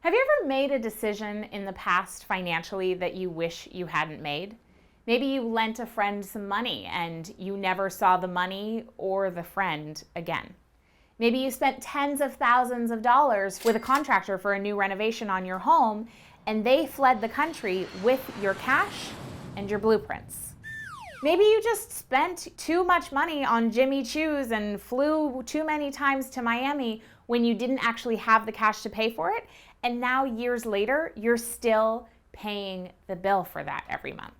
Have you ever made a decision in the past financially that you wish you hadn't made? Maybe you lent a friend some money and you never saw the money or the friend again. Maybe you spent tens of thousands of dollars with a contractor for a new renovation on your home and they fled the country with your cash and your blueprints. Maybe you just spent too much money on Jimmy Choo's and flew too many times to Miami when you didn't actually have the cash to pay for it, and now years later, you're still paying the bill for that every month.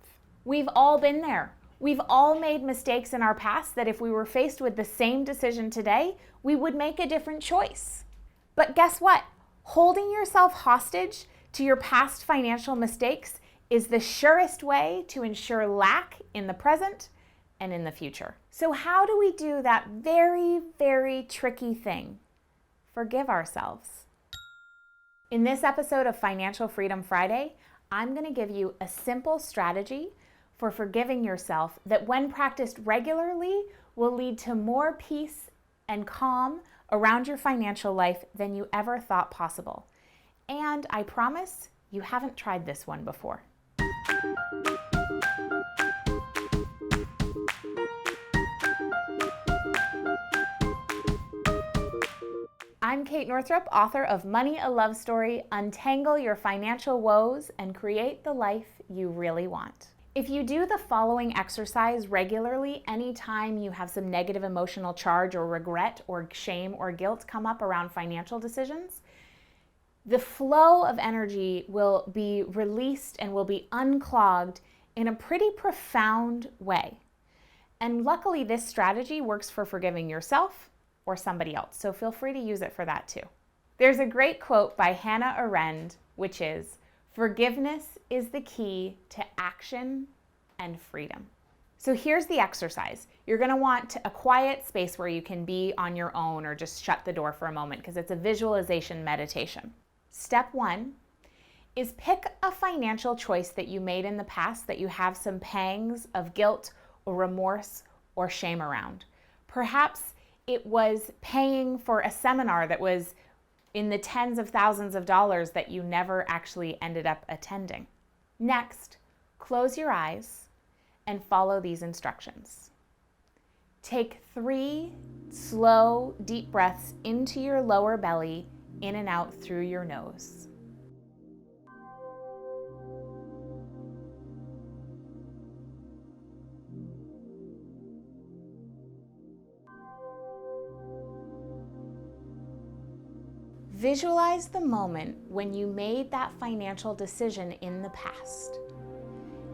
We've all been there. We've all made mistakes in our past that if we were faced with the same decision today, we would make a different choice. But guess what? Holding yourself hostage to your past financial mistakes is the surest way to ensure lack in the present and in the future. So how do we do that very, very tricky thing? Forgive ourselves. In this episode of Financial Freedom Friday, I'm going to give you a simple strategy for forgiving yourself that when practiced regularly will lead to more peace and calm around your financial life than you ever thought possible. And I promise you haven't tried this one before. I'm Kate Northrup, author of Money, a Love Story, Untangle Your Financial Woes and Create the Life You Really Want. If you do the following exercise regularly, anytime you have some negative emotional charge or regret or shame or guilt come up around financial decisions, the flow of energy will be released and will be unclogged in a pretty profound way. And luckily, this strategy works for forgiving yourself or somebody else, so feel free to use it for that too. There's a great quote by Hannah Arendt, which is, "Forgiveness is the key to action and freedom." So here's the exercise. You're going to want a quiet space where you can be on your own or just shut the door for a moment because it's a visualization meditation. Step 1 is pick a financial choice that you made in the past that you have some pangs of guilt or remorse or shame around. Perhaps it was paying for a seminar that was in the tens of thousands of dollars that you never actually ended up attending. Next, close your eyes and follow these instructions. Take 3 slow, deep breaths into your lower belly, in and out through your nose. Visualize the moment when you made that financial decision in the past.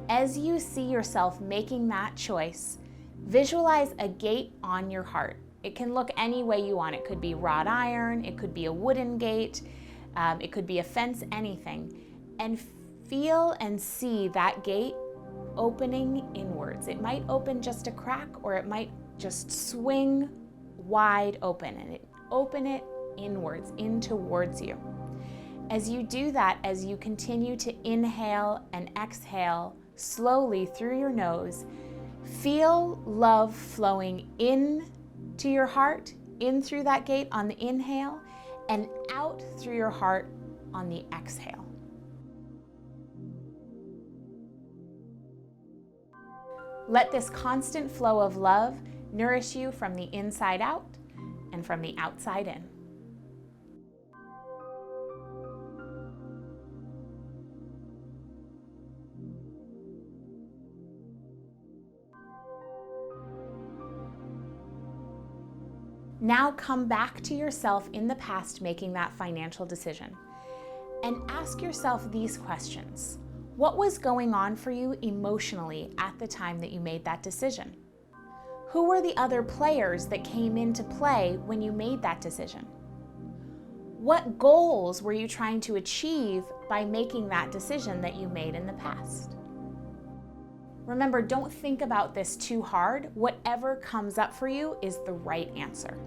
As you see yourself making that choice, visualize a gate on your heart. It can look any way you want. It could be wrought iron, it could be a wooden gate, it could be a fence, anything. And feel and see that gate opening inwards. It might open just a crack or it might just swing wide open, and open it inwards, in towards you. As you do that, as you continue to inhale and exhale slowly through your nose, feel love flowing in to your heart, in through that gate on the inhale, and out through your heart on the exhale. Let this constant flow of love nourish you from the inside out and from the outside in. Now come back to yourself in the past making that financial decision and ask yourself these questions. What was going on for you emotionally at the time that you made that decision? Who were the other players that came into play when you made that decision? What goals were you trying to achieve by making that decision that you made in the past? Remember, don't think about this too hard. Whatever comes up for you is the right answer.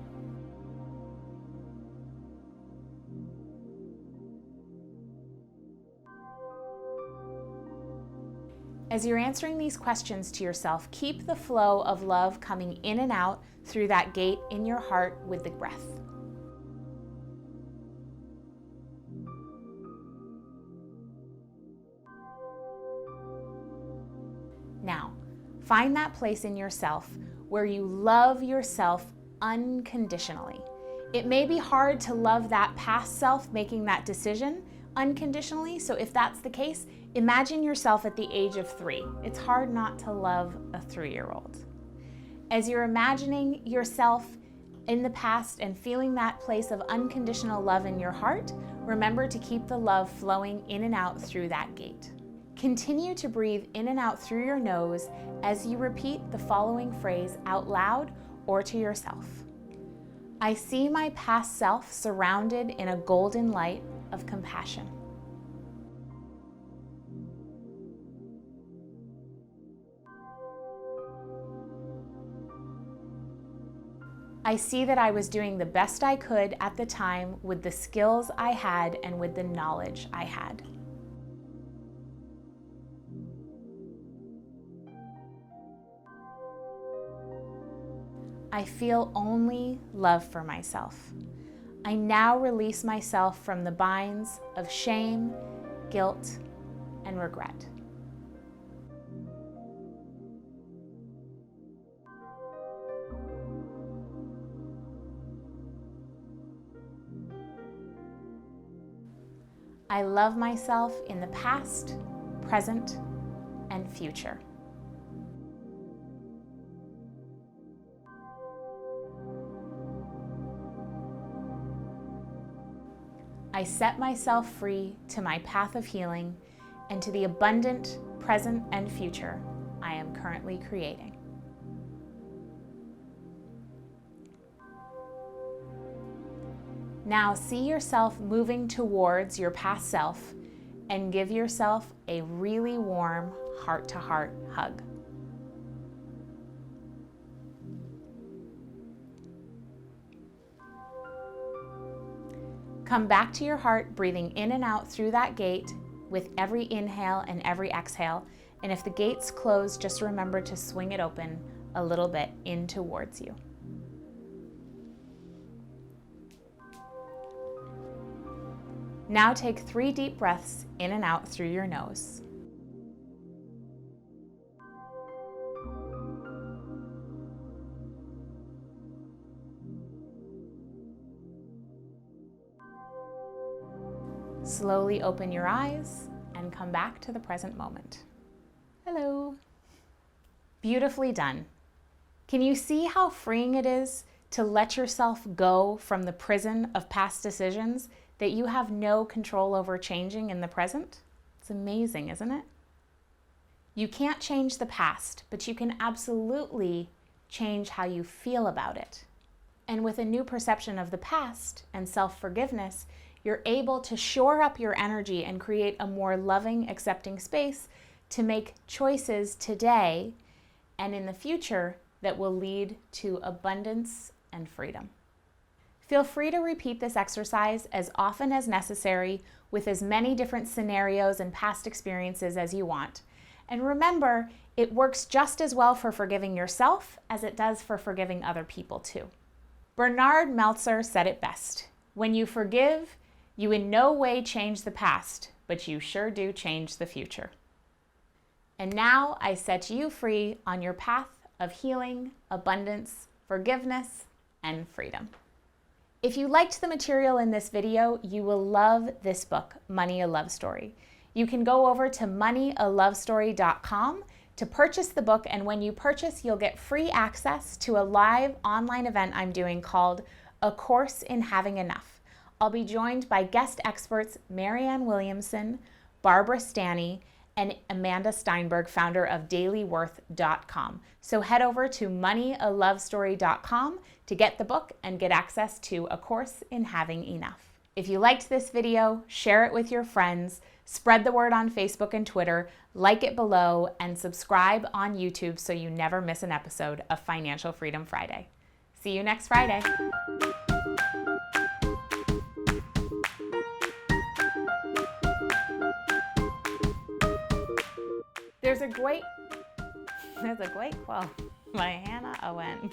As you're answering these questions to yourself, keep the flow of love coming in and out through that gate in your heart with the breath. Find that place in yourself where you love yourself unconditionally. It may be hard to love that past self making that decision unconditionally, so if that's the case, imagine yourself at the age of 3. It's hard not to love a 3-year-old. As you're imagining yourself in the past and feeling that place of unconditional love in your heart, remember to keep the love flowing in and out through that gate. Continue to breathe in and out through your nose as you repeat the following phrase out loud or to yourself. I see my past self surrounded in a golden light of compassion. I see that I was doing the best I could at the time with the skills I had and with the knowledge I had. I feel only love for myself. I now release myself from the binds of shame, guilt, and regret. I love myself in the past, present, and future. I set myself free to my path of healing and to the abundant present and future I am currently creating. Now see yourself moving towards your past self and give yourself a really warm heart-to-heart hug. Come back to your heart, breathing in and out through that gate with every inhale and every exhale. And if the gate's closed, just remember to swing it open a little bit in towards you. Now take 3 deep breaths in and out through your nose. Slowly open your eyes and come back to the present moment. Hello. Beautifully done. Can you see how freeing it is to let yourself go from the prison of past decisions that you have no control over changing in the present? It's amazing, isn't it? You can't change the past, but you can absolutely change how you feel about it. And with a new perception of the past and self-forgiveness, you're able to shore up your energy and create a more loving, accepting space to make choices today and in the future that will lead to abundance and freedom. Feel free to repeat this exercise as often as necessary with as many different scenarios and past experiences as you want. And remember, it works just as well for forgiving yourself as it does for forgiving other people too. Bernard Meltzer said it best. When you forgive, you in no way change the past, but you sure do change the future. And now I set you free on your path of healing, abundance, forgiveness, and freedom. If you liked the material in this video, you will love this book, Money, a Love Story. You can go over to moneyalovestory.com to purchase the book, and when you purchase, you'll get free access to a live online event I'm doing called A Course in Having Enough. I'll be joined by guest experts Marianne Williamson, Barbara Stanny, and Amanda Steinberg, founder of dailyworth.com. So head over to moneyalovestory.com to get the book and get access to A Course in Having Enough. If you liked this video, share it with your friends, spread the word on Facebook and Twitter, like it below, and subscribe on YouTube so you never miss an episode of Financial Freedom Friday. See you next Friday. There's a great quote by Hannah Owen.